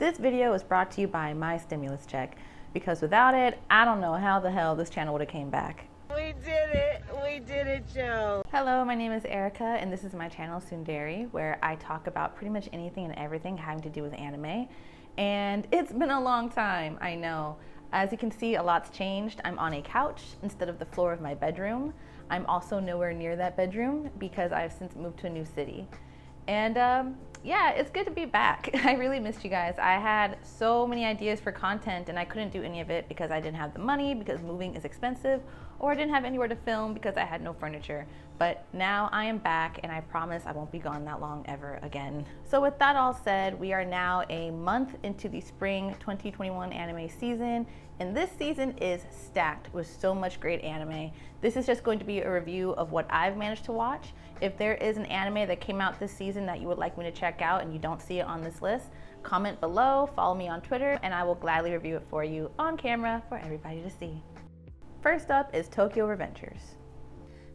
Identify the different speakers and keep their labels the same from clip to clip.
Speaker 1: This video is brought to you by my stimulus check, because without it, I don't know how the hell this channel would have came back.
Speaker 2: We did it, Joe.
Speaker 1: Hello, my name is Erica, and this is my channel, Sundari, where I talk about pretty much anything and everything having to do with anime. And it's been a long time, I know. As you can see, a lot's changed. I'm on a couch instead of the floor of my bedroom. I'm also nowhere near that bedroom because I've since moved to a new city. And yeah, it's good to be back. I really missed you guys. I had so many ideas for content and I couldn't do any of it because I didn't have the money, because moving is expensive, or I didn't have anywhere to film because I had no furniture. But now I am back and I promise I won't be gone that long ever again. So with that all said, we are now a month into the spring 2021 anime season, and this season is stacked with so much great anime. This is just going to be a review of what I've managed to watch. If there is an anime that came out this season that you would like me to check out and you don't see it on this list, comment below, follow me on Twitter, and I will gladly review it for you on camera for everybody to see. First up is Tokyo Revengers.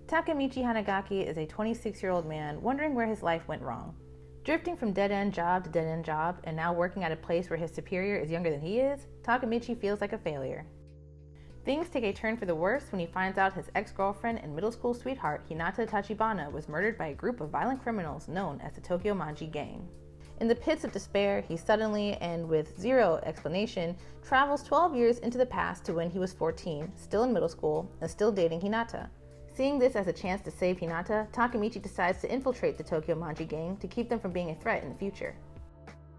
Speaker 1: Takemichi Hanagaki is a 26-year-old man wondering where his life went wrong. Drifting from dead-end job to dead-end job and now working at a place where his superior is younger than he is, Takemichi feels like a failure. Things take a turn for the worse when he finds out his ex-girlfriend and middle school sweetheart Hinata Tachibana was murdered by a group of violent criminals known as the Tokyo Manji Gang. In the pits of despair, he suddenly, and with zero explanation, travels 12 years into the past to when he was 14, still in middle school, and still dating Hinata. Seeing this as a chance to save Hinata, Takemichi decides to infiltrate the Tokyo Manji Gang to keep them from being a threat in the future.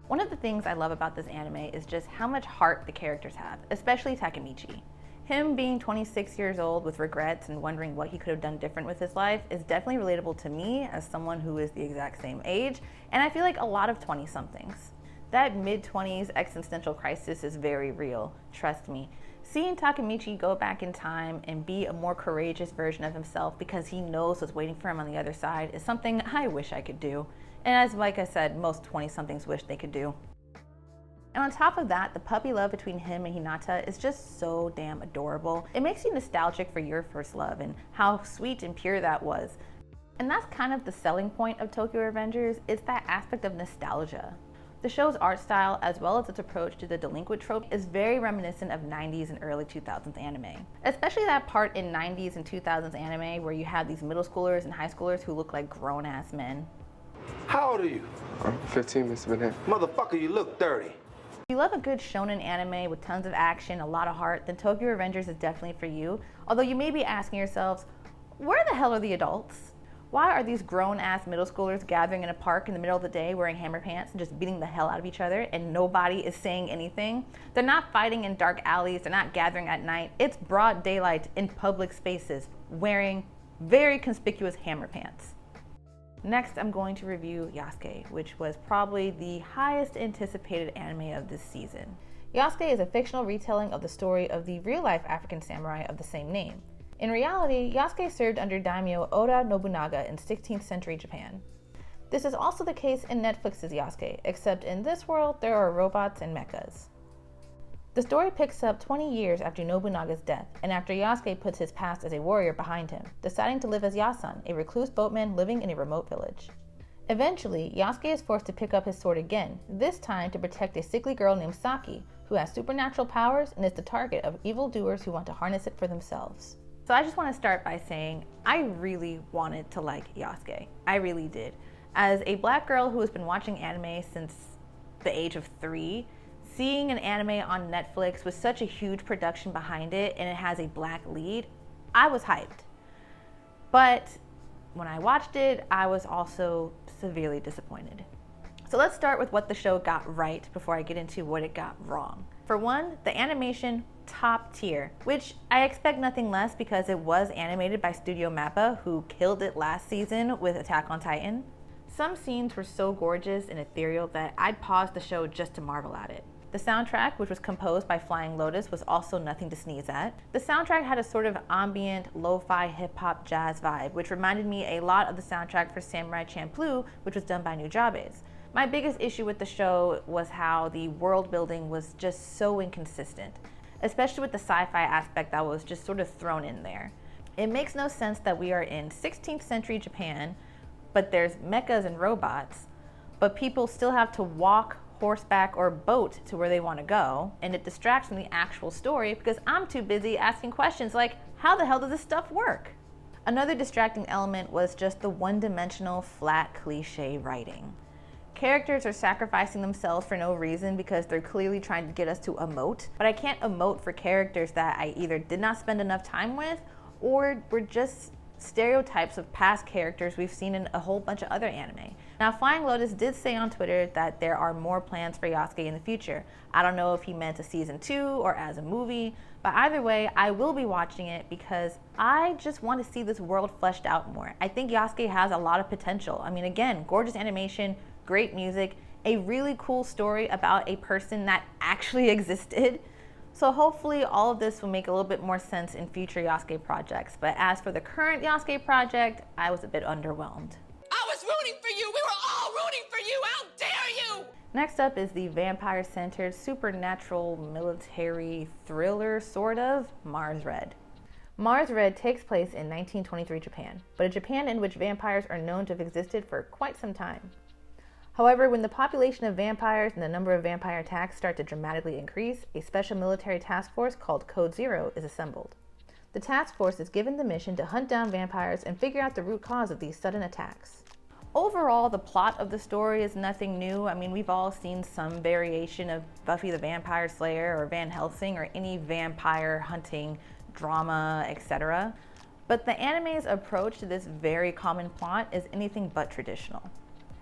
Speaker 1: One of the things I love about this anime is just how much heart the characters have, especially Takemichi. Him being 26 years old with regrets and wondering what he could have done different with his life is definitely relatable to me as someone who is the exact same age, and I feel like a lot of 20-somethings. That mid-20s existential crisis is very real, trust me. Seeing Takemichi go back in time and be a more courageous version of himself because he knows what's waiting for him on the other side is something I wish I could do. And as like I said, most 20-somethings wish they could do. And on top of that, the puppy love between him and Hinata is just so damn adorable. It makes you nostalgic for your first love and how sweet and pure that was. And that's kind of the selling point of Tokyo Revengers, is that aspect of nostalgia. The show's art style, as well as its approach to the delinquent trope, is very reminiscent of 90s and early 2000s anime. Especially that part in 90s and 2000s anime where you have these middle schoolers and high schoolers who look like grown-ass men.
Speaker 3: How old are you?
Speaker 4: I'm 15, Mr. Bennett.
Speaker 3: Motherfucker, you look 30.
Speaker 1: If you love a good shonen anime with tons of action, a lot of heart, then Tokyo Revengers is definitely for you. Although you may be asking yourselves, where the hell are the adults? Why are these grown-ass middle schoolers gathering in a park in the middle of the day wearing hammer pants and just beating the hell out of each other and nobody is saying anything? They're not fighting in dark alleys, they're not gathering at night. It's broad daylight in public spaces wearing very conspicuous hammer pants. Next, I'm going to review Yasuke, which was probably the highest anticipated anime of this season. Yasuke is a fictional retelling of the story of the real-life African samurai of the same name. In reality, Yasuke served under daimyo Oda Nobunaga in 16th century Japan. This is also the case in Netflix's Yasuke, except in this world there are robots and mechas. The story picks up 20 years after Nobunaga's death, and after Yasuke puts his past as a warrior behind him, deciding to live as Yasan, a recluse boatman living in a remote village. Eventually, Yasuke is forced to pick up his sword again, this time to protect a sickly girl named Saki, who has supernatural powers and is the target of evildoers who want to harness it for themselves. So I just want to start by saying I really wanted to like Yasuke. I really did. As a black girl who has been watching anime since the age of 3, seeing an anime on Netflix with such a huge production behind it and it has a black lead, I was hyped. But when I watched it, I was also severely disappointed. So let's start with what the show got right before I get into what it got wrong. For one, the animation, top tier, which I expect nothing less because it was animated by Studio Mappa, who killed it last season with Attack on Titan. Some scenes were so gorgeous and ethereal that I'd pause the show just to marvel at it. The soundtrack, which was composed by Flying Lotus, was also nothing to sneeze at. The soundtrack had a sort of ambient, lo-fi, hip-hop, jazz vibe, which reminded me a lot of the soundtrack for Samurai Champloo, which was done by Nujabes. My biggest issue with the show was how the world building was just so inconsistent, especially with the sci-fi aspect that was just sort of thrown in there. It makes no sense that we are in 16th century Japan, but there's mechas and robots, but people still have to walk horseback or boat to where they want to go, and it distracts from the actual story because I'm too busy asking questions like, how the hell does this stuff work? Another distracting element was just the one-dimensional, flat, cliche writing. Characters are sacrificing themselves for no reason because they're clearly trying to get us to emote, but I can't emote for characters that I either did not spend enough time with or were just stereotypes of past characters we've seen in a whole bunch of other anime. Now, Flying Lotus did say on Twitter that there are more plans for Yasuke in the future. I don't know if he meant a season 2 or as a movie, but either way, I will be watching it because I just want to see this world fleshed out more. I think Yasuke has a lot of potential. I mean, again, gorgeous animation, great music, a really cool story about a person that actually existed. So hopefully all of this will make a little bit more sense in future Yasuke projects. But as for the current Yasuke project, I was a bit underwhelmed.
Speaker 4: I was rooting for you! We were all rooting for you! How dare you!
Speaker 1: Next up is the vampire-centered, supernatural, military thriller, sort of, Mars Red. Mars Red takes place in 1923 Japan, but a Japan in which vampires are known to have existed for quite some time. However, when the population of vampires and the number of vampire attacks start to dramatically increase, a special military task force called Code Zero is assembled. The task force is given the mission to hunt down vampires and figure out the root cause of these sudden attacks. Overall, the plot of the story is nothing new. I mean, we've all seen some variation of Buffy the Vampire Slayer or Van Helsing or any vampire hunting drama, etc. But the anime's approach to this very common plot is anything but traditional.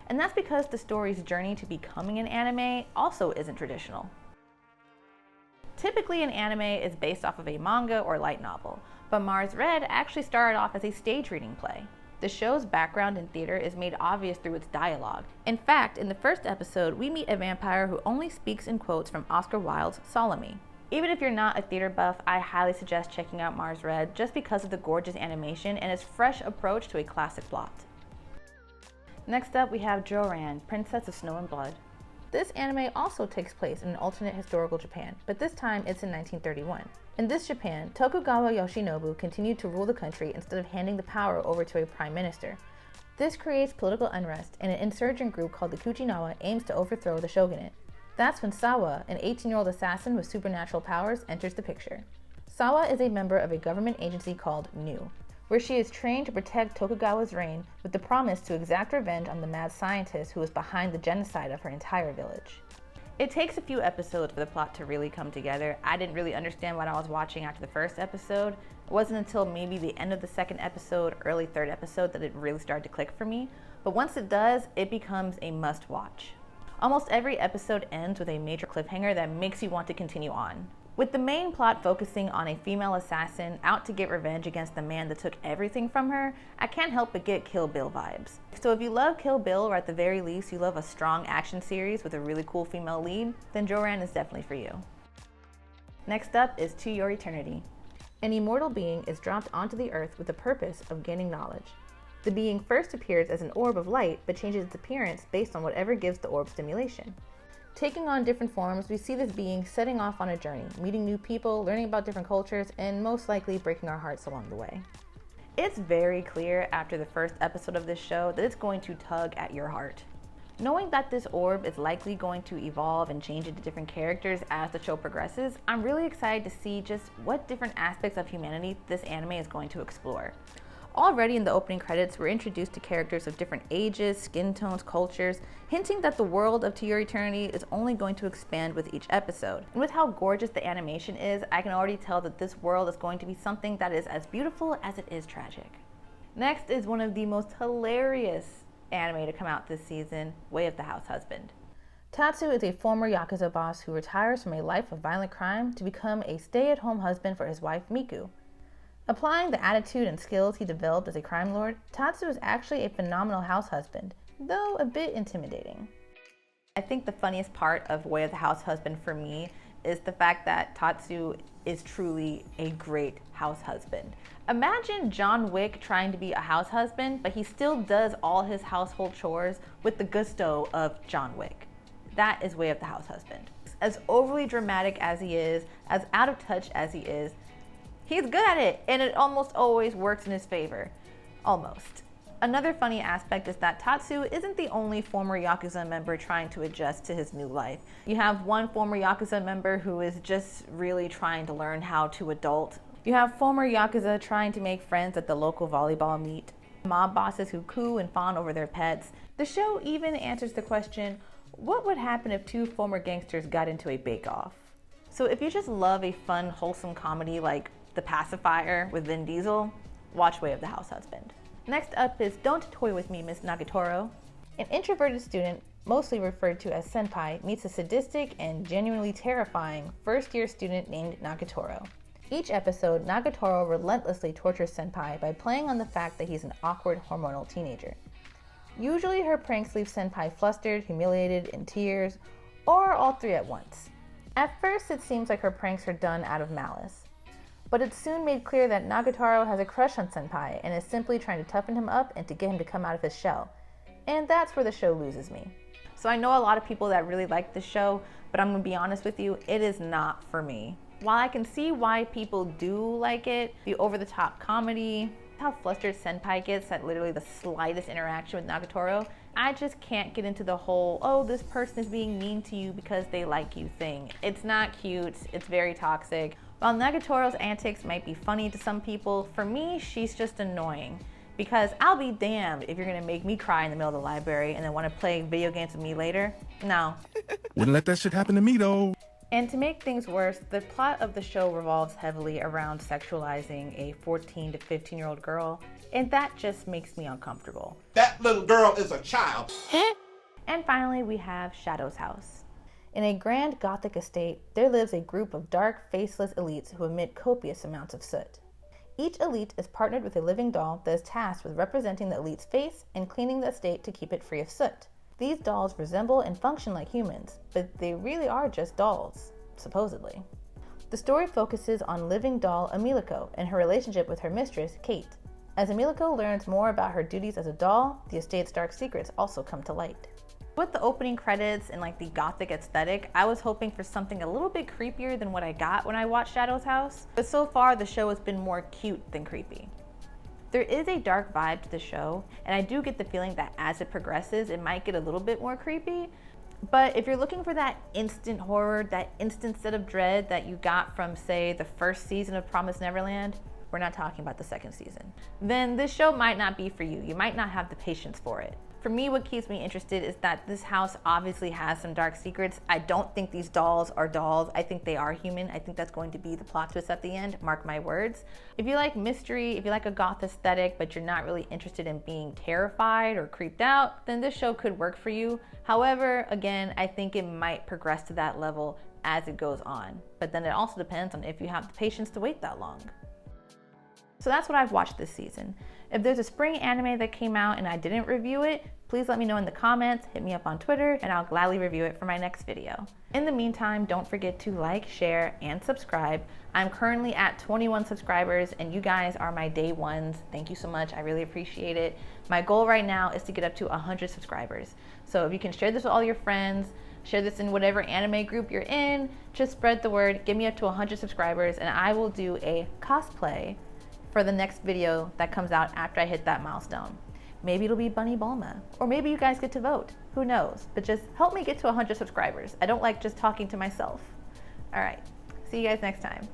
Speaker 1: And that's because the story's journey to becoming an anime also isn't traditional. Typically, an anime is based off of a manga or light novel, but Mars Red actually started off as a stage reading play. The show's background in theater is made obvious through its dialogue. In fact, in the first episode, we meet a vampire who only speaks in quotes from Oscar Wilde's Salome. Even if you're not a theater buff, I highly suggest checking out Mars Red just because of the gorgeous animation and its fresh approach to a classic plot. Next up, we have Joran, Princess of Snow and Blood. This anime also takes place in an alternate historical Japan, but this time it's in 1931. In this Japan, Tokugawa Yoshinobu continued to rule the country instead of handing the power over to a prime minister. This creates political unrest, and an insurgent group called the Kuchinawa aims to overthrow the shogunate. That's when Sawa, an 18-year-old assassin with supernatural powers, enters the picture. Sawa is a member of a government agency called NU, where she is trained to protect Tokugawa's reign with the promise to exact revenge on the mad scientist who was behind the genocide of her entire village. It takes a few episodes for the plot to really come together. I didn't really understand what I was watching after the first episode. It wasn't until maybe the end of the second episode, early third episode, that it really started to click for me. But once it does, it becomes a must-watch. Almost every episode ends with a major cliffhanger that makes you want to continue on. With the main plot focusing on a female assassin out to get revenge against the man that took everything from her, I can't help but get Kill Bill vibes. So if you love Kill Bill, or at the very least you love a strong action series with a really cool female lead, then Joran is definitely for you. Next up is To Your Eternity. An immortal being is dropped onto the earth with the purpose of gaining knowledge. The being first appears as an orb of light, but changes its appearance based on whatever gives the orb stimulation. Taking on different forms, we see this being setting off on a journey, meeting new people, learning about different cultures, and most likely breaking our hearts along the way. It's very clear after the first episode of this show that it's going to tug at your heart. Knowing that this orb is likely going to evolve and change into different characters as the show progresses, I'm really excited to see just what different aspects of humanity this anime is going to explore. Already in the opening credits, we're introduced to characters of different ages, skin tones, cultures, hinting that the world of To Your Eternity is only going to expand with each episode. And with how gorgeous the animation is, I can already tell that this world is going to be something that is as beautiful as it is tragic. Next is one of the most hilarious anime to come out this season, Way of the House Husband. Tatsu is a former Yakuza boss who retires from a life of violent crime to become a stay-at-home husband for his wife, Miku. Applying the attitude and skills he developed as a crime lord, Tatsu is actually a phenomenal house husband, though a bit intimidating. I think the funniest part of Way of the House Husband for me is the fact that Tatsu is truly a great house husband. Imagine John Wick trying to be a house husband, but he still does all his household chores with the gusto of John Wick. That is Way of the House Husband. As overly dramatic as he is, as out of touch as he is, he's good at it, and it almost always works in his favor. Almost. Another funny aspect is that Tatsu isn't the only former Yakuza member trying to adjust to his new life. You have one former Yakuza member who is just really trying to learn how to adult. You have former Yakuza trying to make friends at the local volleyball meet. Mob bosses who coo and fawn over their pets. The show even answers the question, what would happen if two former gangsters got into a bake-off? So if you just love a fun, wholesome comedy like The Pacifier with Vin Diesel, watch Way of the House Husband. Next up is Don't Toy With Me, Miss Nagatoro. An introverted student, mostly referred to as senpai, meets a sadistic and genuinely terrifying first-year student named Nagatoro. Each episode, Nagatoro relentlessly tortures senpai by playing on the fact that he's an awkward hormonal teenager. Usually her pranks leave senpai flustered, humiliated, in tears, or all three at once. At first, it seems like her pranks are done out of malice. But it's soon made clear that Nagatoro has a crush on senpai and is simply trying to toughen him up and to get him to come out of his shell. And that's where the show loses me. So I know a lot of people that really like this show, but I'm gonna be honest with you, it is not for me. While I can see why people do like it, the over-the-top comedy, how flustered senpai gets at literally the slightest interaction with Nagatoro, I just can't get into the whole, oh, this person is being mean to you because they like you thing. It's not cute, it's very toxic. While Nagatoro's antics might be funny to some people, for me, she's just annoying. Because I'll be damned if you're gonna make me cry in the middle of the library and then wanna play video games with me later. No.
Speaker 5: Wouldn't let that shit happen to me though.
Speaker 1: And to make things worse, the plot of the show revolves heavily around sexualizing a 14 to 15-year-old girl, and that just makes me uncomfortable.
Speaker 6: That little girl is a child.
Speaker 1: And finally, we have Shadow's house. In a grand Gothic estate, there lives a group of dark, faceless elites who emit copious amounts of soot. Each elite is partnered with a living doll that is tasked with representing the elite's face and cleaning the estate to keep it free of soot. These dolls resemble and function like humans, but they really are just dolls, supposedly. The story focuses on living doll Emiliko and her relationship with her mistress, Kate. As Emiliko learns more about her duties as a doll, the estate's dark secrets also come to light. With the opening credits and like the gothic aesthetic, I was hoping for something a little bit creepier than what I got when I watched Shadow's House, but so far the show has been more cute than creepy. There is a dark vibe to the show, and I do get the feeling that as it progresses, it might get a little bit more creepy. But if you're looking for that instant horror, that instant set of dread that you got from, say, the first season of Promised Neverland, we're not talking about the second season, then this show might not be for you. You might not have the patience for it. For me, what keeps me interested is that this house obviously has some dark secrets. I don't think these dolls are dolls. I think they are human. I think that's going to be the plot twist at the end, mark my words. If you like mystery, if you like a goth aesthetic, but you're not really interested in being terrified or creeped out, then this show could work for you. However, again, I think it might progress to that level as it goes on. But then it also depends on if you have the patience to wait that long. So that's what I've watched this season. If there's a spring anime that came out and I didn't review it, please let me know in the comments, hit me up on Twitter, and I'll gladly review it for my next video. In the meantime, don't forget to like, share, and subscribe. I'm currently at 21 subscribers, and you guys are my day ones. Thank you so much, I really appreciate it. My goal right now is to get up to 100 subscribers. So if you can share this with all your friends, share this in whatever anime group you're in, just spread the word, get me up to 100 subscribers, and I will do a cosplay for the next video that comes out after I hit that milestone. Maybe it'll be Bunny Bulma, or maybe you guys get to vote. Who knows? But just help me get to 100 subscribers. I don't like just talking to myself. All right, see you guys next time.